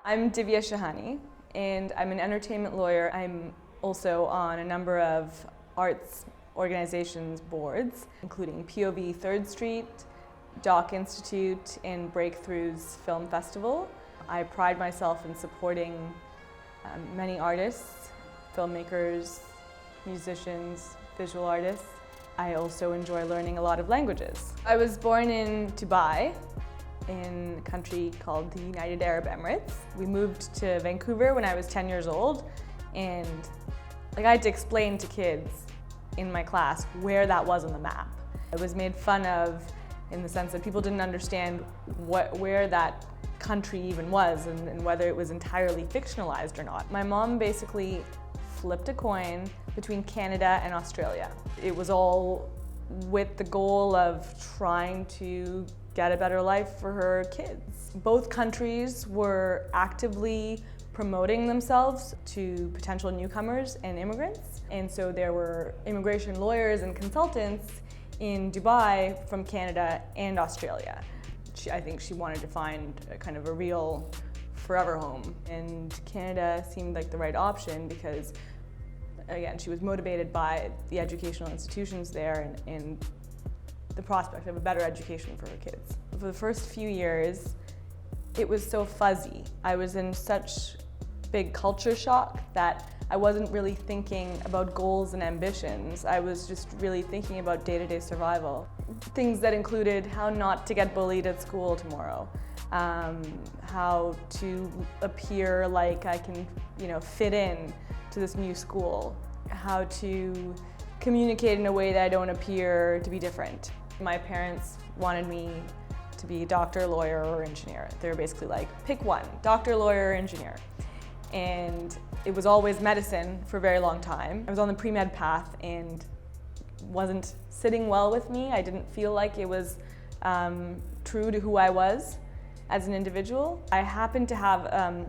I'm Divya Shahani, and I'm an entertainment lawyer. I'm also on a number of arts organizations boards, including POV 3rd Street, Doc Institute, and Breakthroughs Film Festival. I pride myself in supporting many artists, filmmakers, musicians, visual artists. I also enjoy learning a lot of languages. I was born in Dubai, in a country called the United Arab Emirates. We moved to Vancouver when I was 10 years old, and I had to explain to kids in my class where that was on the map. I was made fun of in the sense that people didn't understand where that country even was and whether it was entirely fictionalized or not. My mom basically flipped a coin between Canada and Australia. It was all with the goal of trying to get a better life for her kids. Both countries were actively promoting themselves to potential newcomers and immigrants. And so there were immigration lawyers and consultants in Dubai from Canada and Australia. I think she wanted to find kind of a real forever home. And Canada seemed like the right option because, again, she was motivated by the educational institutions there and the prospect of a better education for her kids. For the first few years, it was so fuzzy. I was in such big culture shock that I wasn't really thinking about goals and ambitions. I was just really thinking about day-to-day survival. Things that included how not to get bullied at school tomorrow, how to appear like I can, fit in to this new school, how to communicate in a way that I don't appear to be different. My parents wanted me to be a doctor, lawyer, or engineer. They were basically like, pick one, doctor, lawyer, or engineer. And it was always medicine for a very long time. I was on the pre-med path and wasn't sitting well with me. I didn't feel like it was true to who I was as an individual. I happened to have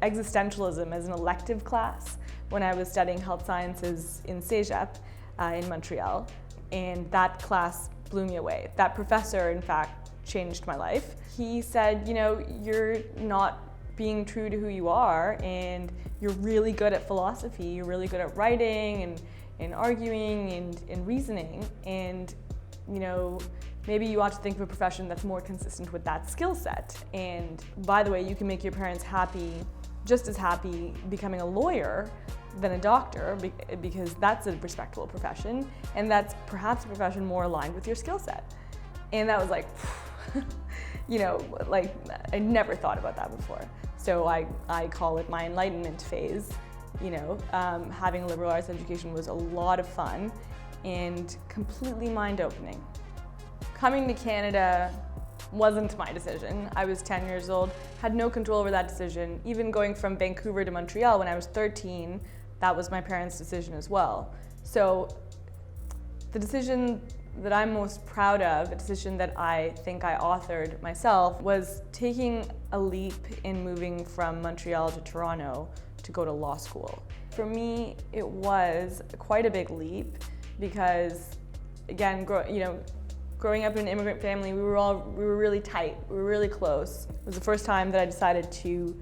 existentialism as an elective class when I was studying health sciences in Cégep in Montreal. And that class blew me away. That professor, in fact, changed my life. He said, you're not being true to who you are, and you're really good at philosophy, you're really good at writing and arguing and reasoning, and maybe you ought to think of a profession that's more consistent with that skill set. And by the way, you can make your parents happy, just as happy becoming a lawyer than a doctor, because that's a respectable profession, and that's perhaps a profession more aligned with your skill set. And that was like, I never thought about that before. So I call it my enlightenment phase. Having a liberal arts education was a lot of fun and completely mind-opening. Coming to Canada wasn't my decision. I was 10 years old, had no control over that decision. Even going from Vancouver to Montreal when I was 13, that was my parents' decision as well. So the decision that I'm most proud of, a decision that I think I authored myself, was taking a leap in moving from Montreal to Toronto to go to law school. For me, it was quite a big leap because, again, growing up in an immigrant family, we were really tight, we were really close. It was the first time that I decided to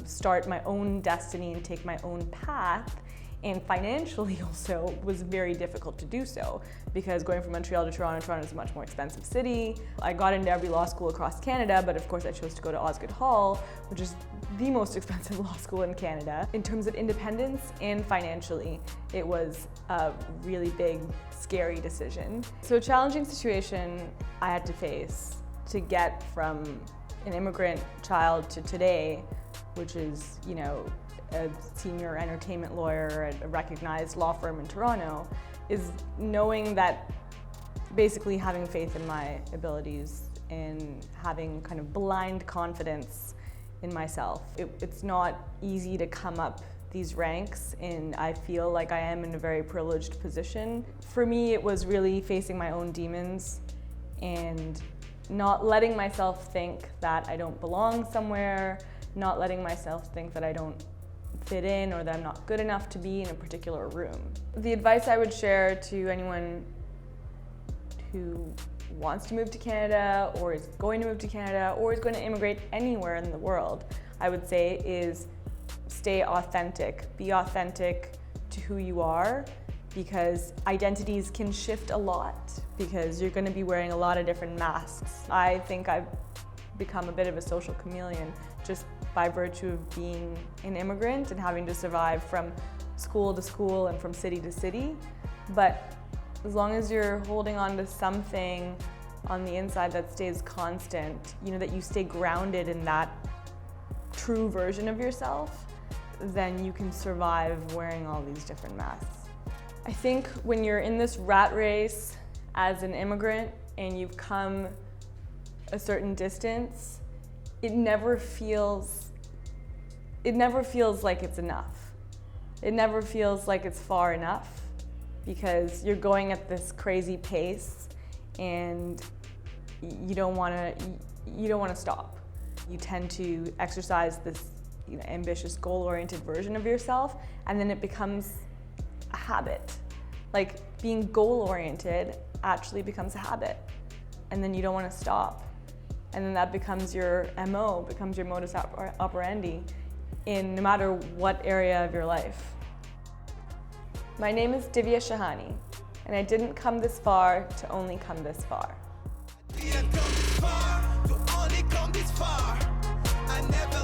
start my own destiny and take my own path. And financially also was very difficult to do so because going from Montreal to Toronto is a much more expensive city. I got into every law school across Canada, but of course I chose to go to Osgoode Hall, which is the most expensive law school in Canada. In terms of independence and financially, it was a really big, scary decision. So a challenging situation I had to face to get from an immigrant child to today, which is, a senior entertainment lawyer at a recognized law firm in Toronto, is knowing that basically having faith in my abilities and having kind of blind confidence in myself. It's not easy to come up these ranks, and I feel like I am in a very privileged position. For me, it was really facing my own demons and not letting myself think that I don't belong somewhere, not letting myself think that I don't fit in or that I'm not good enough to be in a particular room. The advice I would share to anyone who wants to move to Canada or is going to move to Canada or is going to immigrate anywhere in the world, I would say, is stay authentic. Be authentic to who you are, because identities can shift a lot because you're going to be wearing a lot of different masks. I think I've become a bit of a social chameleon just by virtue of being an immigrant and having to survive from school to school and from city to city. But as long as you're holding on to something on the inside that stays constant, you know, that you stay grounded in that true version of yourself, then you can survive wearing all these different masks. I think when you're in this rat race as an immigrant and you've come a certain distance, it never feels like it's enough. It never feels like it's far enough because you're going at this crazy pace and you don't want to stop. You tend to exercise this, you know, ambitious, goal-oriented version of yourself, and then it becomes a habit. Like, being goal-oriented actually becomes a habit, and then you don't want to stop. And then that becomes your MO, becomes your modus operandi in no matter what area of your life. My name is Divya Shahani, and I didn't come this far to only come this far. Didn't come this far to only come this far. I never